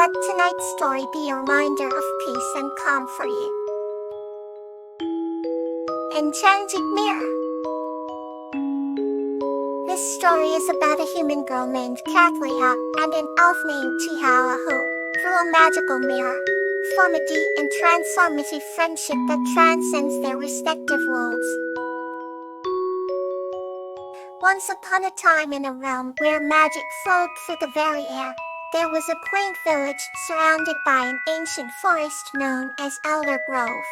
Let tonight's story be a reminder of peace and calm for you. Enchanting Mirror. This story is about a human girl named Kathleen and an elf named Tiala who, through a magical mirror, form a deep and transformative friendship that transcends their respective worlds. Once upon a time in a realm where magic flowed through the very air, there was a quaint village surrounded by an ancient forest known as Elder Grove.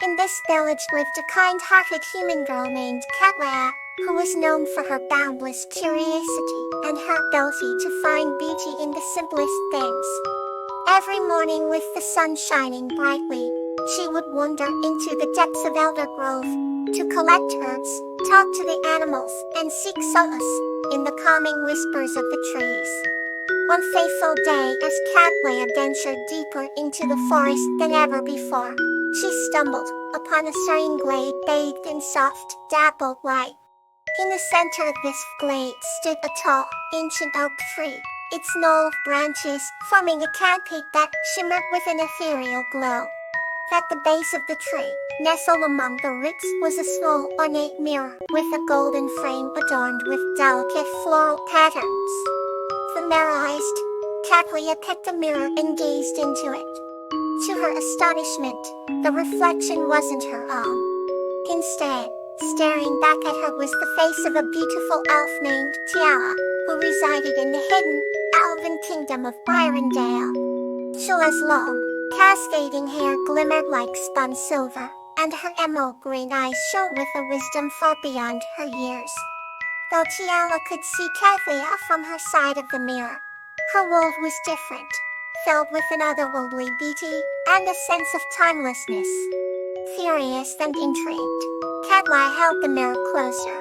In this village lived a kind-hearted human girl named Kawaii, who was known for her boundless curiosity and her ability to find beauty in the simplest things. Every morning with the sun shining brightly, she would wander into the depths of Elder Grove to collect herbs, talk to the animals, and seek solace in the calming whispers of the trees. One fateful day, as Kawaii ventured deeper into the forest than ever before, she stumbled upon a serene glade bathed in soft, dappled light. In the center of this glade stood a tall, ancient oak tree, its knoll branches forming a canopy that shimmered with an ethereal glow. At the base of the tree, nestled among the roots, was a small, ornate mirror with a golden frame adorned with delicate floral patterns. Familiarized, Kawaii picked the mirror and gazed into it. To her astonishment, the reflection wasn't her own. Instead, staring back at her was the face of a beautiful elf named Tiala, who resided in the hidden, elven kingdom of Byrondale. Tiala's long, cascading hair glimmered like spun silver, and her emerald green eyes shone with a wisdom far beyond her years. Though Tiala could see Kawaii from her side of the mirror, her world was different, filled with an otherworldly beauty and a sense of timelessness. Furious and intrigued, Kawaii held the mirror closer.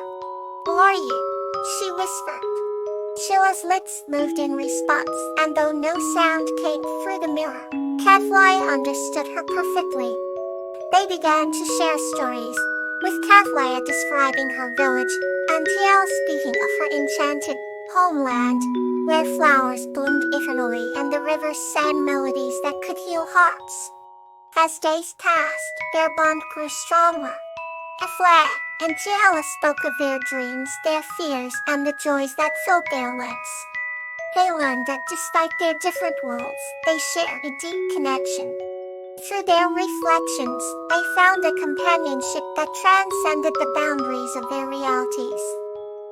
"Who are you?" she whispered. Tiala's lips moved in response, and though no sound came through the mirror, Kawaii understood her perfectly. They began to share stories, with Kawaii describing her village, and Tiala speaking of her enchanted homeland, where flowers bloomed eternally and the rivers sang melodies that could heal hearts. As days passed, their bond grew stronger. Kawaii and Tiala spoke of their dreams, their fears, and the joys that filled their lives. They learned that despite their different worlds, they shared a deep connection. Through their reflections, they found a companionship that transcended the boundaries of their realities.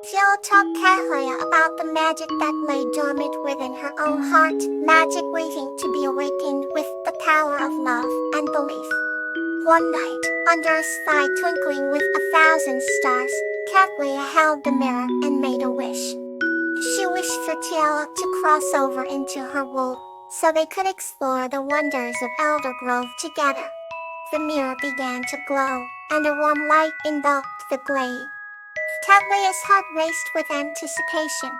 Tiala taught Kawaii about the magic that lay dormant within her own heart, magic waiting to be awakened with the power of love and belief. One night, under a sky twinkling with 1,000 stars, Kawaii held the mirror and made a wish. She wished for Tiala to cross over into her world, so they could explore the wonders of Elder Grove together. The mirror began to glow, and a warm light enveloped the glade. Kawaii's heart raced with anticipation.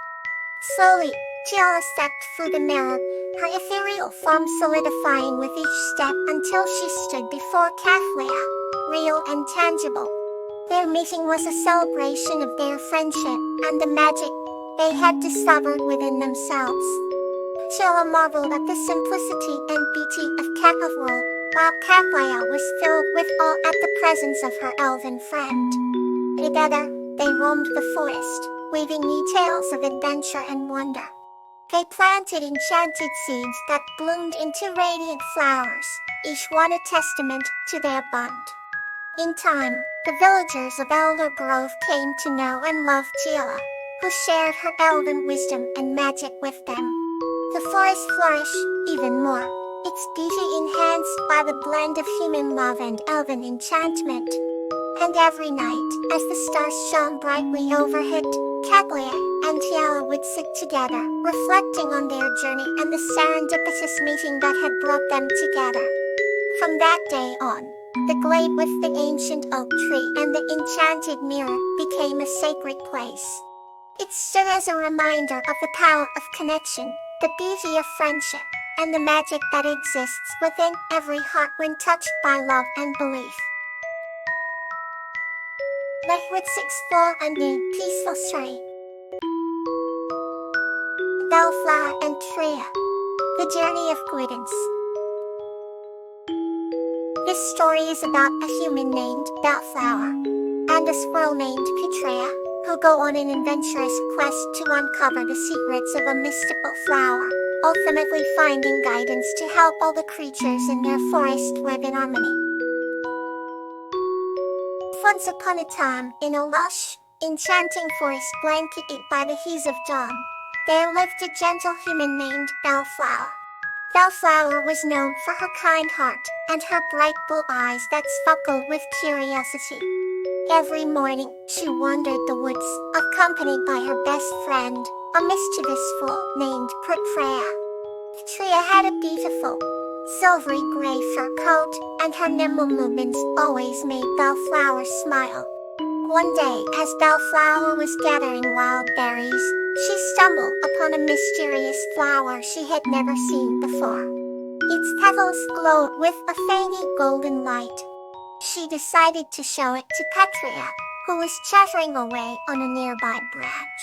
Slowly, Tiala stepped through the mirror, her ethereal form solidifying with each step until she stood before Kawaii, real and tangible. Their meeting was a celebration of their friendship and the magic they had discovered within themselves. Tiala marveled at the simplicity and beauty of Kawaii World, while Kawaii was filled with awe at the presence of her elven friend. Together, they roamed the forest, weaving new tales of adventure and wonder. They planted enchanted seeds that bloomed into radiant flowers, each one a testament to their bond. In time, the villagers of Elder Grove came to know and love Tiala, who shared her elven wisdom and magic with them. The forest flourished even more, its beauty enhanced by the blend of human love and elven enchantment. And every night, as the stars shone brightly overhead, Kawaii and Tiala would sit together, reflecting on their journey and the serendipitous meeting that had brought them together. From that day on, the glade with the ancient oak tree and the enchanted mirror became a sacred place. It stood as a reminder of the power of connection, the beauty of friendship, and the magic that exists within every heart when touched by love and belief. Let's explore a new peaceful story. Bellflower and Tria. The Journey of Guidance. This story is about a human named Bellflower and a squirrel named Petrea, who go on an adventurous quest to uncover the secrets of a mystical flower, ultimately finding guidance to help all the creatures in their forest live in harmony. Once upon a time, in a lush, enchanting forest blanketed by the hues of dawn, there lived a gentle human named Bellflower. Bellflower was known for her kind heart and her bright blue eyes that sparkled with curiosity. Every morning, she wandered the woods, accompanied by her best friend, a mischievous fool named Petrea. Petrea had a beautiful, silvery gray fur coat, and her nimble movements always made Bellflower smile. One day, as Bellflower was gathering wild berries, she stumbled upon a mysterious flower she had never seen before. Its petals glowed with a faint golden light. She decided to show it to Petrea, who was chattering away on a nearby branch.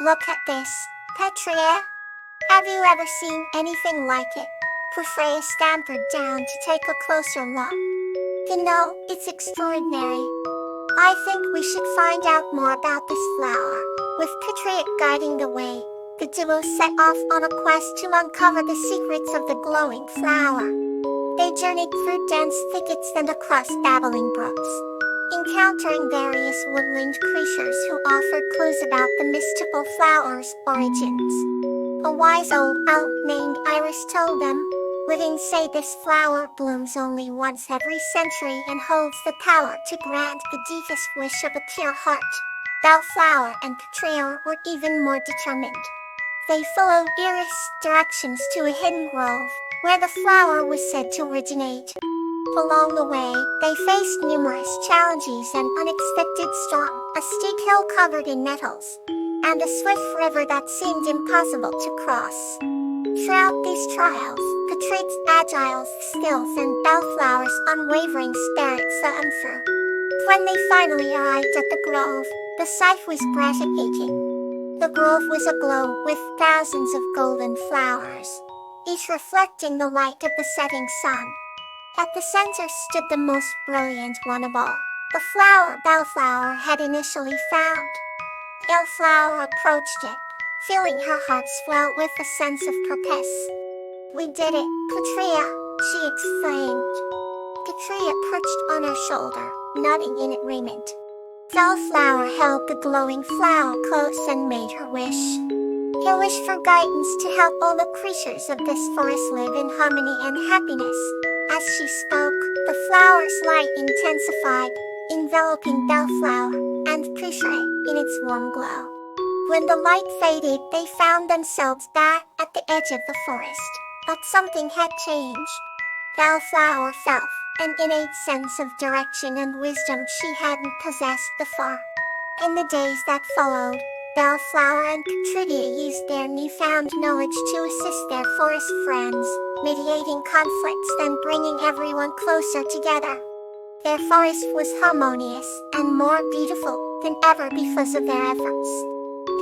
"Look at this, Petrea. Have you ever seen anything like it?" Petrea scampered down to take a closer look. "You know, it's extraordinary. I think we should find out more about this flower." With Petrea guiding the way, the duo set off on a quest to uncover the secrets of the glowing flower. They journeyed through dense thickets and across babbling brooks, encountering various woodland creatures who offered clues about the mystical flower's origins. A wise old owl named Iris told them, "Living say this flower blooms only once every century and holds the power to grant the deepest wish of a pure heart." Bellflower and Petrea were even more determined. They followed Iris' directions to a hidden grove, where the flower was said to originate. Along the way, they faced numerous challenges: an unexpected storm, a steep hill covered in nettles, and a swift river that seemed impossible to cross. Throughout these trials, Petrea's agile skills and Bellflower's unwavering spirit saw them through. When they finally arrived at the grove, the sight was breathtaking. The grove was aglow with thousands of golden flowers, each reflecting the light of the setting sun. At the center stood the most brilliant one of all, the flower Bellflower had initially found. Bellflower approached it, feeling her heart swell with a sense of purpose. "We did it, Petrea," she exclaimed. Petrea perched on her shoulder, nodding in agreement. Bellflower held the glowing flower close and made her wish. Her wish for guidance to help all the creatures of this forest live in harmony and happiness. As she spoke, the flower's light intensified, enveloping Bellflower and Petrea in its warm glow. When the light faded, they found themselves back at the edge of the forest. But something had changed. Bellflower felt an innate sense of direction and wisdom she hadn't possessed before. In the days that followed, Bellflower and Petrea used their newfound knowledge to assist their forest friends, mediating conflicts and bringing everyone closer together. Their forest was harmonious and more beautiful than ever because of their efforts.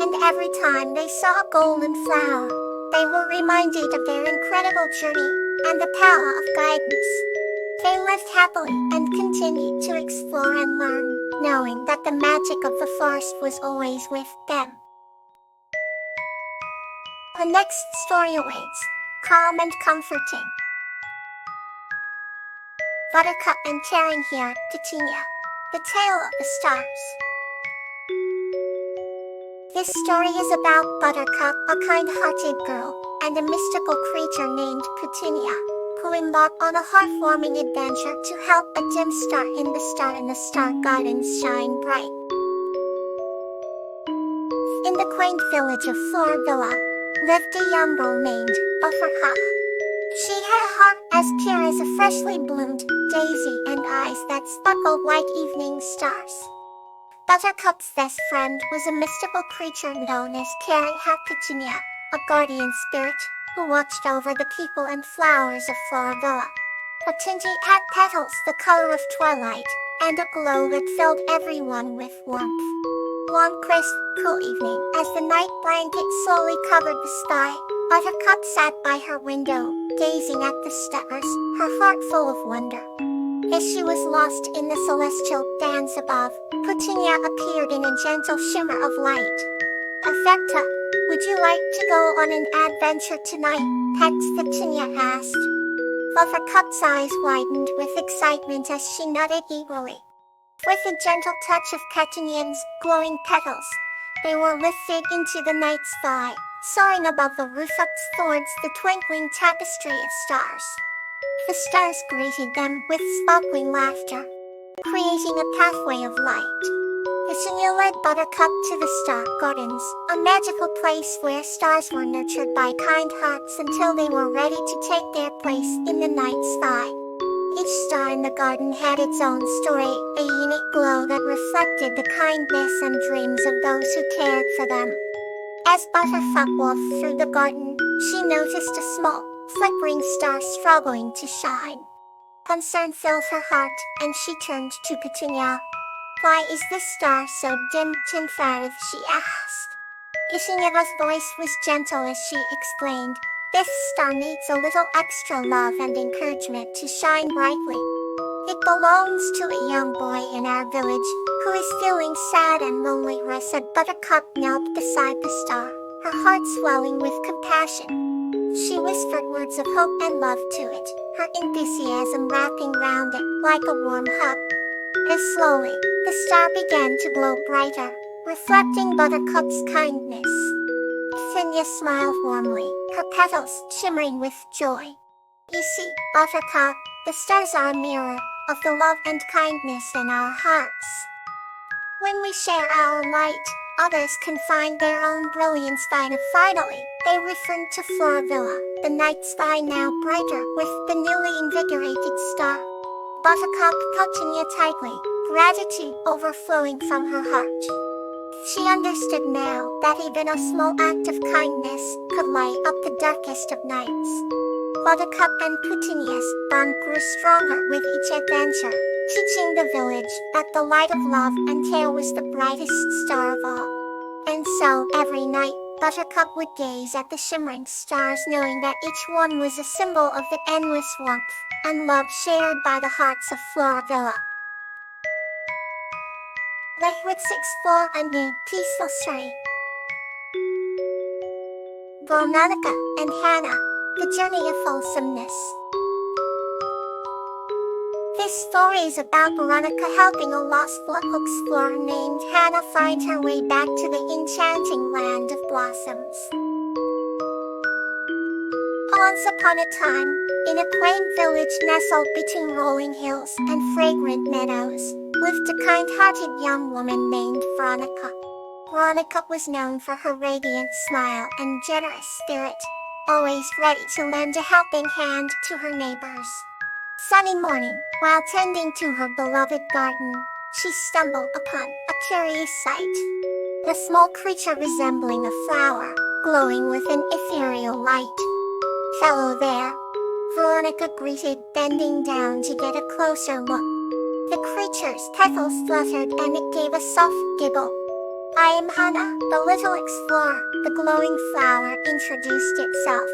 And every time they saw a golden flower, they were reminded of their incredible journey and the power of guidance. They lived happily and continued to explore and learn, knowing that the magic of the forest was always with them. The next story awaits, calm and comforting. Buttercup and Caring Here, Titania. The Tale of the Stars. This story is about Buttercup, a kind-hearted girl, and a mystical creature named Petunia, who embarked on a heartwarming adventure to help a dim star in the star gardens shine bright. In the quaint village of Florvilla, lived a young girl named Buttercup. She had a heart as pure as a freshly bloomed daisy and eyes that sparkled like evening stars. Buttercup's best friend was a mystical creature known as Caring Petunia, a guardian spirit who watched over the people and flowers of Florvilla. Petunia had petals the color of twilight, and a glow that filled everyone with warmth. One crisp, cool evening, as the night blanket slowly covered the sky, Buttercup sat by her window, gazing at the stars, her heart full of wonder. As she was lost in the celestial dance above, Petunia appeared in a gentle shimmer of light. "Affecta, would you like to go on an adventure tonight?" Petunia asked. Buttercup's eyes widened with excitement as she nodded eagerly. With a gentle touch of Petunia's glowing petals, they were lifted into the night sky, soaring above the roof up towards the twinkling tapestry of stars. The stars greeted them with sparkling laughter, creating a pathway of light. Petunia led Buttercup to the Star Gardens, a magical place where stars were nurtured by kind hearts until they were ready to take their place in the night sky. Each star in the garden had its own story, a unique glow that reflected the kindness and dreams of those who cared for them. As Buttercup walked through the garden, she noticed a small, flickering star struggling to shine. Concern filled her heart, and she turned to Petunia. "Why is this star so dim, Tinfarith?" she asked. Petunia's voice was gentle as she explained, "This star needs a little extra love and encouragement to shine brightly. It belongs to a young boy in our village, who is feeling sad and lonely." Said Buttercup knelt beside the star, her heart swelling with compassion. She whispered words of hope and love to it, her enthusiasm wrapping round it like a warm hug. As slowly, the star began to glow brighter, reflecting Buttercup's kindness. Petunia smiled warmly, her petals shimmering with joy. "You see, Buttercup, the stars are a mirror of the love and kindness in our hearts. When we share our light, others can find their own brilliance." Finally, they returned to Floravilla, the night sky now brighter with the newly invigorated star. Buttercup held Petunia tightly, gratitude overflowing from her heart. She understood now that even a small act of kindness could light up the darkest of nights. Buttercup and Petunia's bond grew stronger with each adventure, teaching the village that the light of love and care was the brightest star of all. And so, every night, Buttercup would gaze at the shimmering stars, knowing that each one was a symbol of the endless warmth and love shared by the hearts of Floravilla. Let's explore a new peaceful story. Veronica and Hannah, the journey of wholesomeness. This story is about Veronica helping a lost book explorer named Hannah find her way back to the enchanting land of blossoms. Once upon a time, in a quaint village nestled between rolling hills and fragrant meadows, lived a kind-hearted young woman named Veronica. Veronica was known for her radiant smile and generous spirit, always ready to lend a helping hand to her neighbors. Sunny morning, while tending to her beloved garden, she stumbled upon a curious sight. A small creature resembling a flower, glowing with an ethereal light. "Hello there," Veronica greeted, bending down to get a closer look. The creature's petals fluttered and it gave a soft giggle. "I am Hannah, the little explorer," the glowing flower introduced itself.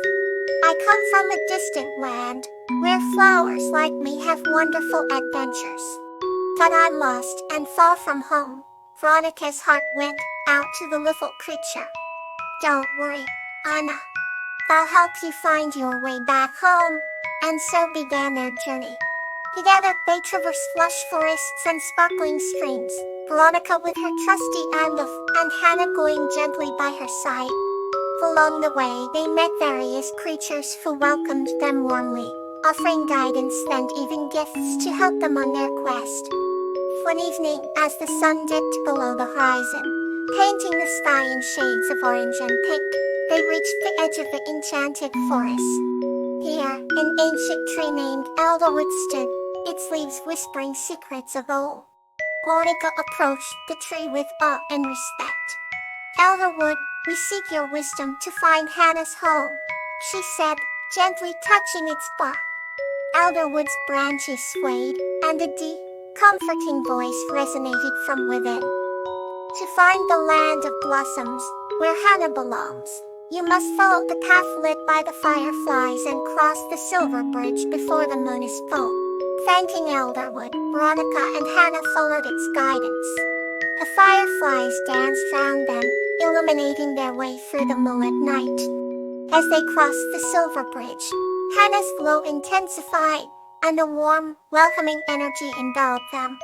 "I come from a distant land, where flowers like me have wonderful adventures. But I'm lost and far from home." Veronica's heart went out to the little creature. "Don't worry, Anna. I'll help you find your way back home." And so began their journey. Together they traversed lush forests and sparkling streams, Veronica with her trusty Anlaf and Hannah going gently by her side. Along the way they met various creatures who welcomed them warmly, offering guidance and even gifts to help them on their quest. One evening, as the sun dipped below the horizon, painting the sky in shades of orange and pink, they reached the edge of the enchanted forest. Here, an ancient tree named Elderwood stood, its leaves whispering secrets of old. Veronica approached the tree with awe and respect. "Elderwood, we seek your wisdom to find Hannah's home," she said, gently touching its bark. Elderwood's branches swayed, and a deep, comforting voice resonated from within. "To find the land of blossoms, where Hannah belongs, You must follow the path lit by the fireflies and cross the silver bridge before the moon is full. Thanking Elderwood, Veronica and Hannah followed its guidance. The fireflies danced round them, illuminating their way through the moonlit night. As they crossed the silver bridge, Hannah's glow intensified, and a warm, welcoming energy enveloped them.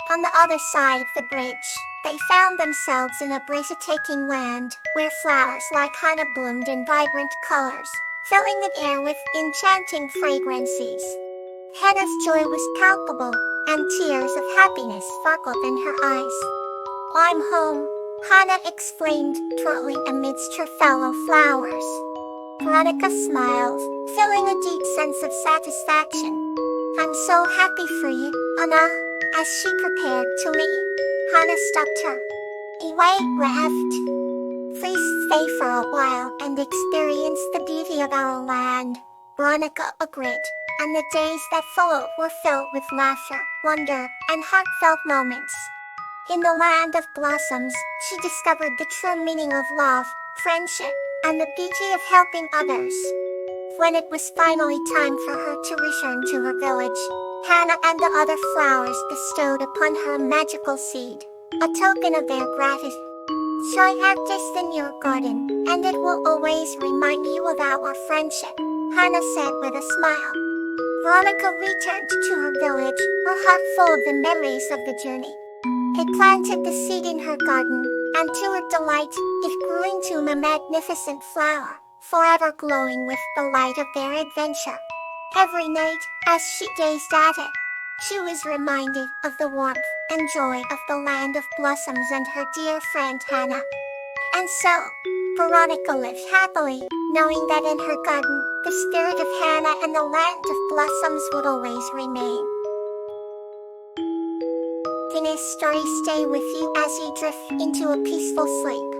On the other side of the bridge, they found themselves in a breathtaking land, where flowers like Hannah bloomed in vibrant colors, filling the air with enchanting fragrances. Hannah's joy was palpable, and tears of happiness sparkled in her eyes. "I'm home," Hannah exclaimed, twirling amidst her fellow flowers. Veronica smiled, feeling a deep sense of satisfaction. "I'm so happy for you, Anna." As she prepared to leave, Hannah stopped her. "Wait, Raft. Please stay for a while and experience the beauty of our land," Veronica agreed, and the days that followed were filled with laughter, wonder, and heartfelt moments. In the land of blossoms, she discovered the true meaning of love, friendship, and the beauty of helping others. When it was finally time for her to return to her village, Hannah and the other flowers bestowed upon her a magical seed, a token of their gratitude. "Try this in your garden, and it will always remind you of our friendship," Hannah said with a smile. Veronica returned to her village, her heart full of the memories of the journey. They planted the seed in her garden, and to her delight, it grew into a magnificent flower, forever glowing with the light of their adventure. Every night, as she gazed at it, she was reminded of the warmth and joy of the land of blossoms and her dear friend Hannah. And so, Veronica lived happily, knowing that in her garden, the spirit of Hannah and the land of blossoms would always remain. Can this story stay with you as you drift into a peaceful sleep?